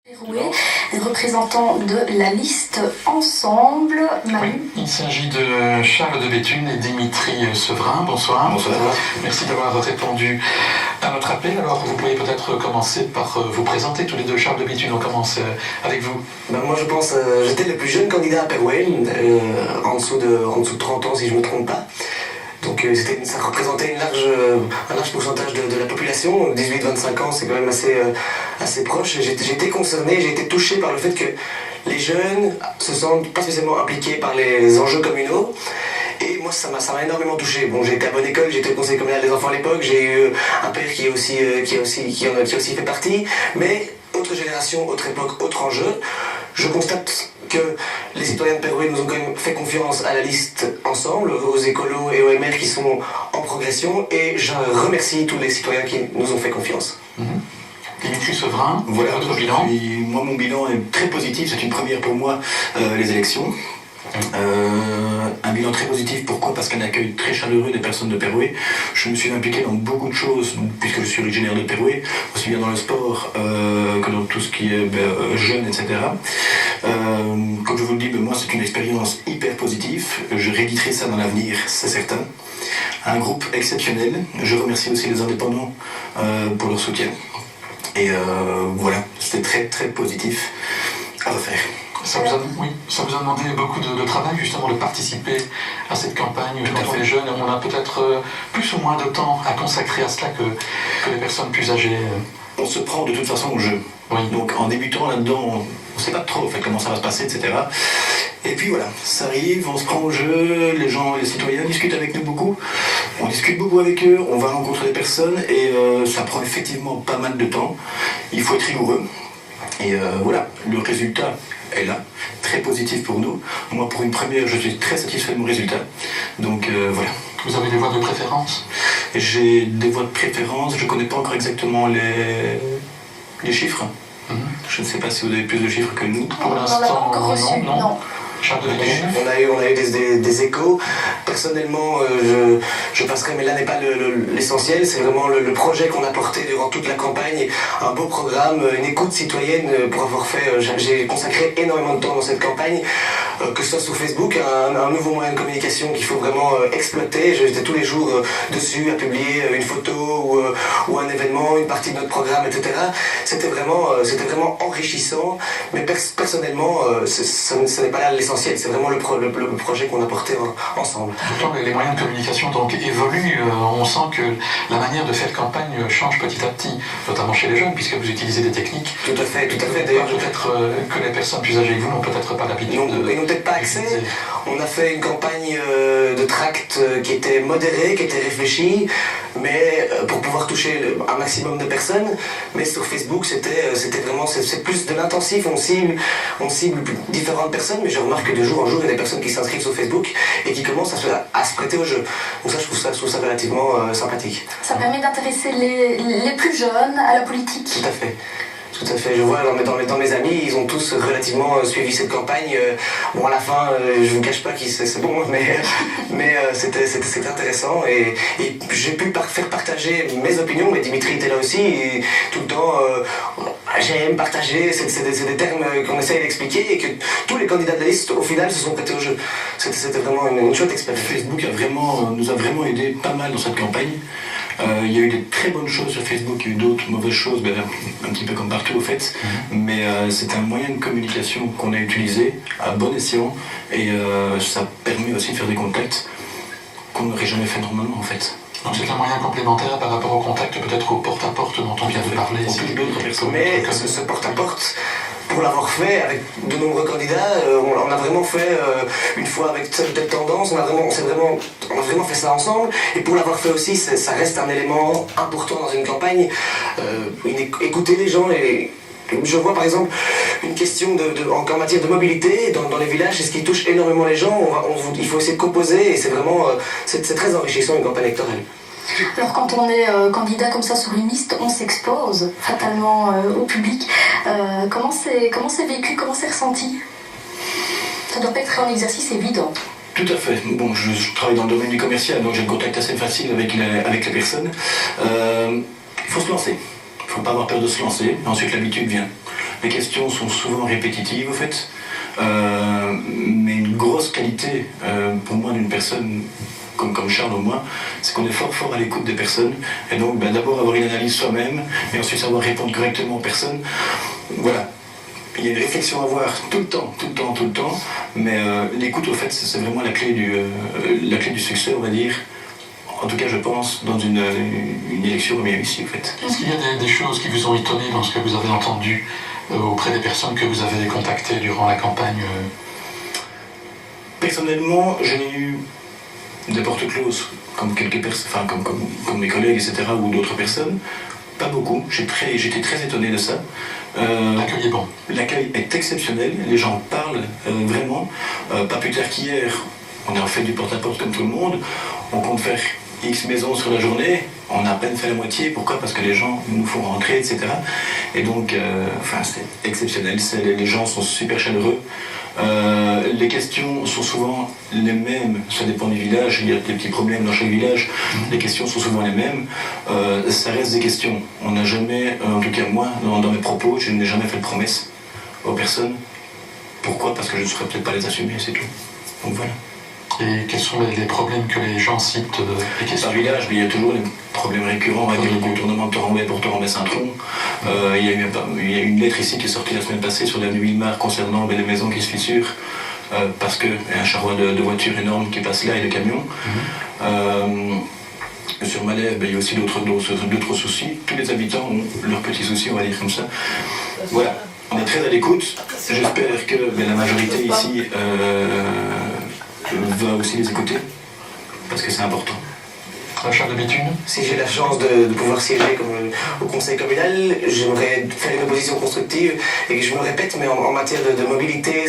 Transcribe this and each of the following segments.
Pérouet, représentant de la liste Ensemble. Manu. Oui, il s'agit de Charles de Béthune et Dimitri Severin. Bonsoir. Bonsoir. Merci d'avoir répondu à notre appel. Alors, vous pourriez peut-être commencer par vous présenter tous les deux. Charles de Béthune, on commence avec vous. Moi, je pense, j'étais le plus jeune candidat à Pérouet, en dessous de 30 ans, si je ne me trompe pas. Donc ça représentait un large pourcentage de la population. 18-25 ans, c'est quand même assez proche. J'ai été concerné, j'ai été touché par le fait que les jeunes se sentent pas spécialement impliqués par les enjeux communaux. Et moi, ça m'a énormément touché. Bon, j'ai été à bonne école, j'ai été au conseil communal des enfants à l'époque, j'ai eu un père qui a aussi fait partie. Mais autre génération, autre époque, autre enjeu. Je constate que les citoyens de Pérouet nous ont quand même fait confiance à la liste Ensemble, aux écolos et aux MR qui sont en progression, et je remercie tous les citoyens qui nous ont fait confiance. Dimitri Severin, voilà votre bilan. Moi, mon bilan est très positif, c'est une première pour moi, les élections. Un bilan très positif, pourquoi? Parce qu'un accueil très chaleureux des personnes de Pérouet. Je me suis impliqué dans beaucoup de choses, puisque je suis originaire de Pérouet, aussi bien dans le sport que dans tout ce qui est jeune, etc. Comme je vous le dis, moi c'est une expérience hyper positive, je rééditerai ça dans l'avenir, c'est certain. Un groupe exceptionnel, je remercie aussi les indépendants pour leur soutien. Et voilà, c'était très très positif à refaire. Ça vous a demandé beaucoup de travail justement de participer à cette campagne. Quand on est jeune, on a peut-être plus ou moins de temps à consacrer à cela que les personnes plus âgées. On se prend de toute façon au jeu. Oui. Donc en débutant là-dedans, on ne sait pas trop en fait, comment ça va se passer, etc. Et puis voilà, ça arrive, on se prend au jeu, les citoyens discutent avec nous beaucoup, on discute beaucoup avec eux, on va rencontrer des personnes et ça prend effectivement pas mal de temps. Il faut être rigoureux. Et voilà, le résultat est là, très positif pour nous. Moi, pour une première, je suis très satisfait de mon résultat. Donc voilà. Vous avez des voix de préférence? J'ai des voix de préférence, je ne connais pas encore exactement les chiffres. Je ne sais pas si vous avez plus de chiffres que nous. Pour l'instant, non. On a eu des échos. Personnellement, je passerai, mais là n'est pas l'essentiel, c'est vraiment le projet qu'on a porté durant toute la campagne, un beau programme, une écoute citoyenne pour avoir fait, j'ai consacré énormément de temps dans cette campagne, que ce soit sur Facebook, un nouveau moyen de communication qu'il faut vraiment exploiter. J'étais tous les jours dessus à publier une photo ou un événement, une partie de notre programme, etc. C'était vraiment enrichissant, mais personnellement, ce n'est pas là l'essentiel. C'est vraiment le projet qu'on a porté ensemble. Pourtant, les moyens de communication donc évoluent. On sent que la manière de faire campagne change petit à petit, notamment chez les jeunes, puisque vous utilisez des techniques. Tout à fait. D'ailleurs, peut-être que les personnes plus âgées que vous n'ont peut-être pas l'habitude. Ils n'ont peut-être pas accès. On a fait une campagne de tract qui était modérée, qui était réfléchie, mais pour pouvoir toucher un maximum de personnes. Mais sur Facebook, c'était vraiment, c'est plus de l'intensif. On cible différentes personnes, mais je remarque que de jour en jour, il y a des personnes qui s'inscrivent sur Facebook et qui commencent à se prêter au jeu. Donc ça, je trouve ça relativement sympathique. Ça permet d'intéresser les plus jeunes à la politique. Tout à fait. Tout à fait, je vois dans mes amis, ils ont tous relativement suivi cette campagne. Bon, à la fin, je vous cache pas que c'est bon, mais c'était intéressant et j'ai pu faire partager mes opinions, mais Dimitri était là aussi, et tout le temps, j'aime partager, c'est des termes qu'on essaye d'expliquer et que tous les candidats de la liste, au final, se sont prêtés au jeu. C'était vraiment une chouette expérience. Facebook nous a vraiment aidé pas mal dans cette campagne. Il y a eu des très bonnes choses sur Facebook, il y a eu d'autres mauvaises choses, un petit peu comme partout au fait, mais c'est un moyen de communication qu'on a utilisé à bon escient et ça permet aussi de faire des contacts qu'on n'aurait jamais fait normalement en fait. Donc c'est un moyen complémentaire par rapport au contact, peut-être au porte-à-porte dont on vient de parler. Mais ce porte-à-porte, pour l'avoir fait avec de nombreux candidats, on a vraiment fait une fois avec telle tendance, on a vraiment fait ça ensemble. Et pour l'avoir fait aussi, ça reste un élément important dans une campagne. Écouter les gens et je vois par exemple une question en matière de mobilité dans les villages, c'est ce qui touche énormément les gens. Il faut essayer de composer et c'est très enrichissant une campagne électorale. Alors quand on est candidat comme ça sur une liste, on s'expose fatalement au public. Comment c'est vécu, comment c'est ressenti? Ça doit pas être un exercice évident. Tout à fait. Bon, je travaille dans le domaine du commercial, donc j'ai un contact assez facile avec les personnes. Il faut se lancer. Il ne faut pas avoir peur de se lancer. Ensuite, l'habitude vient. Les questions sont souvent répétitives, au fait. Mais une grosse qualité, pour moi, d'une personne comme Charles ou moi, c'est qu'on est fort à l'écoute des personnes. Et donc, d'abord avoir une analyse soi-même, et ensuite savoir répondre correctement aux personnes. Voilà. Il y a une réflexion à avoir tout le temps. Mais l'écoute, au fait, c'est vraiment la clé du succès, on va dire. En tout cas, je pense, dans une élection comme il y a ici, au fait. Est-ce qu'il y a des choses qui vous ont étonné dans ce que vous avez entendu auprès des personnes que vous avez contactées durant la campagne Personnellement, j'ai eu des portes closes, comme quelques personnes, comme mes collègues, etc., ou d'autres personnes. Pas beaucoup. J'étais très étonné de ça. L'accueil est bon. L'accueil est exceptionnel. Les gens parlent vraiment. Pas plus tard qu'hier, on a fait du porte-à-porte comme tout le monde. On compte faire X maisons sur la journée. On a à peine fait la moitié. Pourquoi ? Parce que les gens nous font rentrer, etc. Et donc, c'est exceptionnel. Les gens sont super chaleureux. Les questions sont souvent les mêmes, ça dépend du village, il y a des petits problèmes dans chaque village, les questions sont souvent les mêmes, ça reste des questions. On n'a jamais, en tout cas moi, dans mes propos, je n'ai jamais fait de promesses aux personnes. Pourquoi ? Parce que je ne saurais peut-être pas les assumer, c'est tout. Donc voilà. Et quels sont les problèmes que les gens citent Par village, il y a toujours des problèmes récurrents, on va dire le contournement de Torrambay pour Torrambay-Saint-Tron. Il y a une lettre ici qui est sortie la semaine passée sur l'avenue Villemar concernant les maisons qui se fissurent parce qu'il y a un charroi de voitures énorme qui passe là et de camions. Sur Malève, il y a aussi d'autres soucis. Tous les habitants ont leurs petits soucis, on va dire comme ça. Voilà, on est très à l'écoute. J'espère que la majorité ici va aussi les écouter, parce que c'est important. Charles de Béthune ? Si j'ai la chance de pouvoir siéger au conseil communal, j'aimerais faire une opposition constructive et que je me répète, mais en matière de mobilité,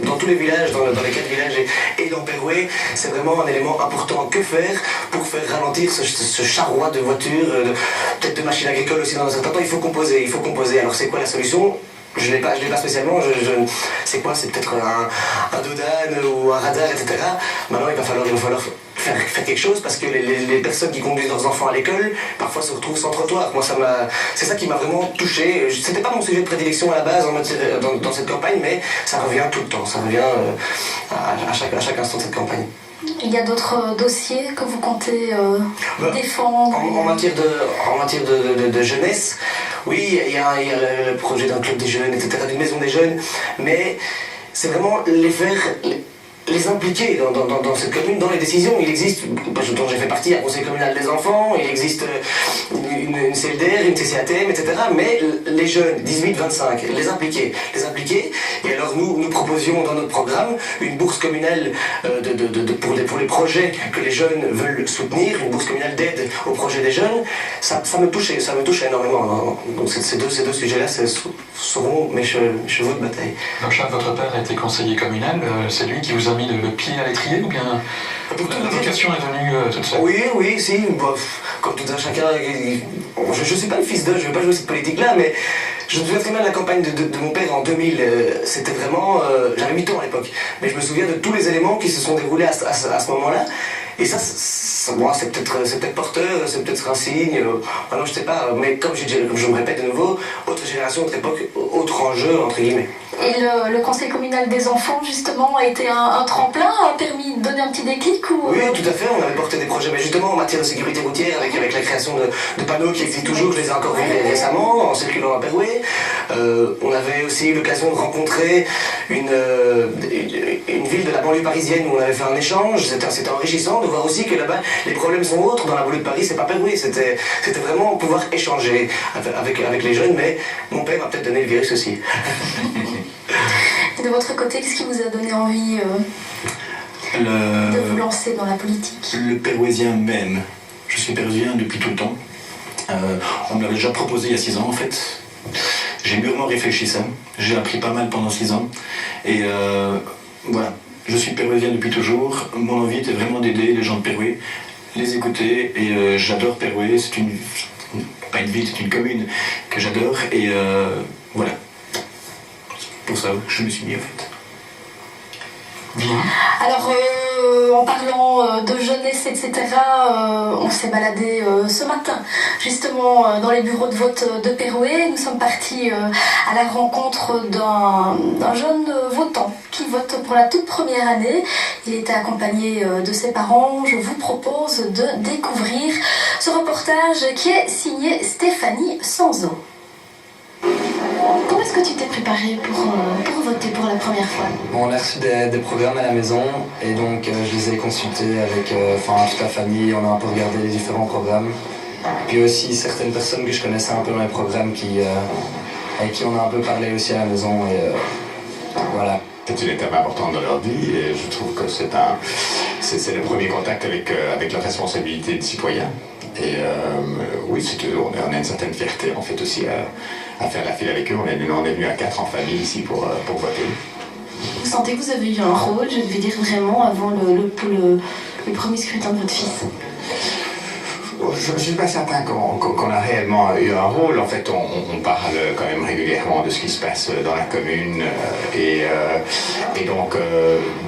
dans tous les villages, dans les 4 villages et dans Perouet, c'est vraiment un élément important. Que faire pour faire ralentir ce charroi de voitures, peut-être de machines agricoles aussi dans un certain temps? Il faut composer. Alors c'est quoi la solution? Je l'ai pas spécialement, c'est quoi? C'est peut-être un dodane ou un radar, etc. Maintenant, il va falloir faire quelque chose parce que les personnes qui conduisent leurs enfants à l'école, parfois se retrouvent sans trottoir. Moi, c'est ça qui m'a vraiment touché. C'était pas mon sujet de prédilection à la base dans cette campagne, mais ça revient tout le temps. Ça revient à chaque instant de cette campagne. Il y a d'autres dossiers que vous comptez défendre en matière de jeunesse, oui, il y a le projet d'un club des jeunes, etc., d'une maison des jeunes, mais c'est vraiment les impliquer dans cette commune, dans les décisions. Il existe, dont j'ai fait partie, un conseil communal des enfants, il existe une CLDR, une CCATM, etc. Mais les jeunes, 18-25, les impliquer. Et alors nous proposions dans notre programme une bourse communale pour les projets que les jeunes veulent soutenir, une bourse communale d'aide aux projets des jeunes. Ça me touche énormément. Donc ces deux sujets-là seront mes chevaux de bataille. Donc Charles, votre père a été conseiller communal, c'est lui qui vous a mis le pied à l'étrier ou bien la vocation est venue toute seule? Oui, si, comme tout un chacun, je ne suis pas le fils d'eux, je ne vais pas jouer cette politique-là, mais je me souviens très bien de la campagne de mon père en 2000, c'était vraiment, j'avais 8 ans à l'époque, mais je me souviens de tous les éléments qui se sont déroulés à ce moment-là, et ça c'est peut-être porteur, c'est peut-être un signe, non, je ne sais pas, mais comme je me répète de nouveau, autre génération, autre époque, autre enjeu, entre guillemets. Et le conseil communal des enfants, justement, a été un tremplin, a permis de donner un petit déclic ou... Oui, tout à fait, on avait porté des projets, mais justement en matière de sécurité routière, avec la création de panneaux qui existent toujours, je les ai encore vus récemment, en circulant à Perouet. On avait aussi eu l'occasion de rencontrer une ville de la banlieue parisienne où on avait fait un échange, c'était enrichissant de voir aussi que là-bas, les problèmes sont autres, dans la banlieue de Paris, c'est pas Perouet, c'était vraiment pouvoir échanger avec les jeunes, mais mon père m'a peut-être donné le virus aussi. Et de votre côté, qu'est-ce qui vous a donné envie de vous lancer dans la politique? Le pérouésien même. Je suis pérousien depuis tout le temps. On me l'avait déjà proposé il y a 6 ans en fait. J'ai mûrement réfléchi ça. J'ai appris pas mal pendant 6 ans. Et voilà, je suis pérousien depuis toujours. Mon envie était vraiment d'aider les gens de Perouet, les écouter. Et j'adore Perouet. C'est pas une ville, c'est une commune que j'adore. Et voilà. Pour ça, je me suis mis en fait. Alors, en parlant de jeunesse, etc., on s'est baladé ce matin, justement, dans les bureaux de vote de Pérouet. Nous sommes partis à la rencontre d'un jeune votant qui vote pour la toute première année. Il était accompagné de ses parents. Je vous propose de découvrir ce reportage qui est signé Stéphanie Sanzo. Comment est-ce que tu t'es préparé pour voter pour la première fois? Bon, on a reçu des programmes à la maison et donc je les ai consultés avec toute la famille. On a un peu regardé les différents programmes. Puis aussi certaines personnes que je connaissais un peu dans les programmes avec qui on a un peu parlé aussi à la maison. Et voilà. C'est une étape importante dans leur vie et je trouve que c'est le premier contact avec la responsabilité de citoyen. Et oui, on a une certaine fierté en fait aussi à faire la file avec eux. On est venu à 4 en famille ici pour voter. Vous sentez que vous avez eu un rôle, je vais dire vraiment, avant le premier scrutin de votre fils? Je ne suis pas certain qu'on a réellement eu un rôle. En fait, on parle quand même régulièrement de ce qui se passe dans la commune et donc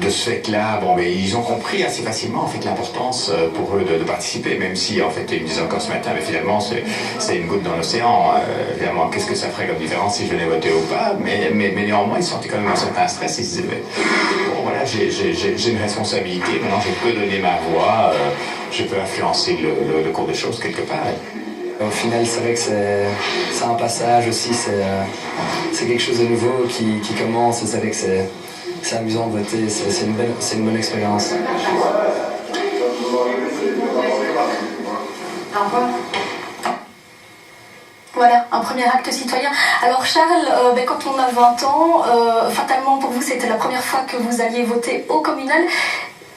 de ce fait-là, ils ont compris assez facilement en fait l'importance pour eux de participer, même si en fait ils me disaient encore ce matin, mais finalement c'est une goutte dans l'océan. Finalement, qu'est-ce que ça ferait comme différence si je venais voter ou pas? Mais néanmoins, ils sentaient quand même un certain stress. Ils se disaient, bon voilà, j'ai une responsabilité. Maintenant, je peux donner ma voix. Je peux influencer le cours des choses quelque part. Au final, c'est vrai que c'est un passage aussi, c'est quelque chose de nouveau qui commence et c'est vrai que c'est amusant de voter, c'est une bonne expérience. Au revoir. Voilà, un premier acte citoyen. Alors Charles, quand on a 20 ans, fatalement pour vous c'était la première fois que vous alliez voter au communal.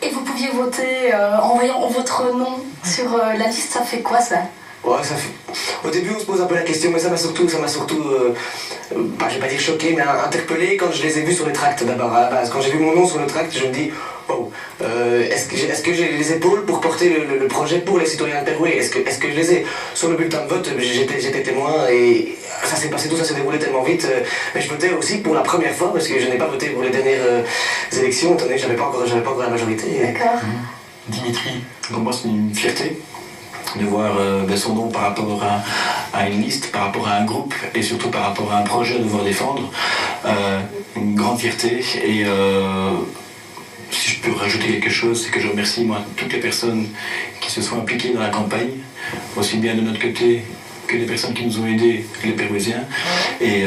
Et vous pouviez voter en voyant votre nom sur la liste, ça fait quoi ça? Ouais, au début on se pose un peu la question, mais ça m'a surtout je vais pas dire choqué, mais interpellé quand je les ai vus sur les tracts d'abord à la base. Quand j'ai vu mon nom sur le tract, je me dis, wow, est-ce que j'ai les épaules pour porter le projet pour les citoyens de Pérouet? Est-ce que je les ai? Sur le bulletin de vote, j'étais témoin et ça s'est passé, tout ça s'est déroulé tellement vite. Mais je votais aussi pour la première fois parce que je n'ai pas voté pour les dernières élections, étant donné que j'avais pas encore la majorité. D'accord. Dimitri. Pour moi, c'est une fierté de voir son nom par rapport à une liste, par rapport à un groupe et surtout par rapport à un projet à devoir défendre. Une grande fierté et si je peux rajouter quelque chose, c'est que je remercie moi toutes les personnes qui se sont impliquées dans la campagne, aussi bien de notre côté que les personnes qui nous ont aidés, les Pérouésiens. Et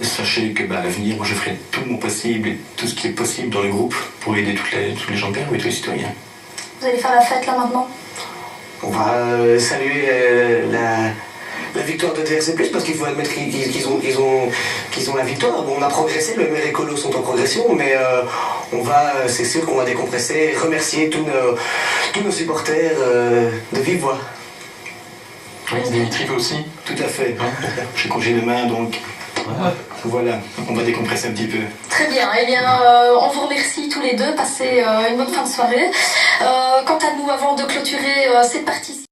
sachez que à l'avenir, moi je ferai tout mon possible et tout ce qui est possible dans le groupe pour aider tous les gens de Pérouet et tous les citoyens. Vous allez faire la fête là maintenant? On va saluer la victoire de DRC+, parce qu'il faut admettre qu'ils ont la victoire. Bon, on a progressé, le maire écolo sont en progression, mais c'est sûr qu'on va décompresser, remercier tous nos supporters de vive voix. Oui, Dimitri veut aussi. Tout à fait. J'ai congé demain, donc voilà, on va décompresser un petit peu. Très bien, eh bien, on vous remercie tous les deux, passez une bonne fin de soirée. Quant à nous, avant de clôturer cette partie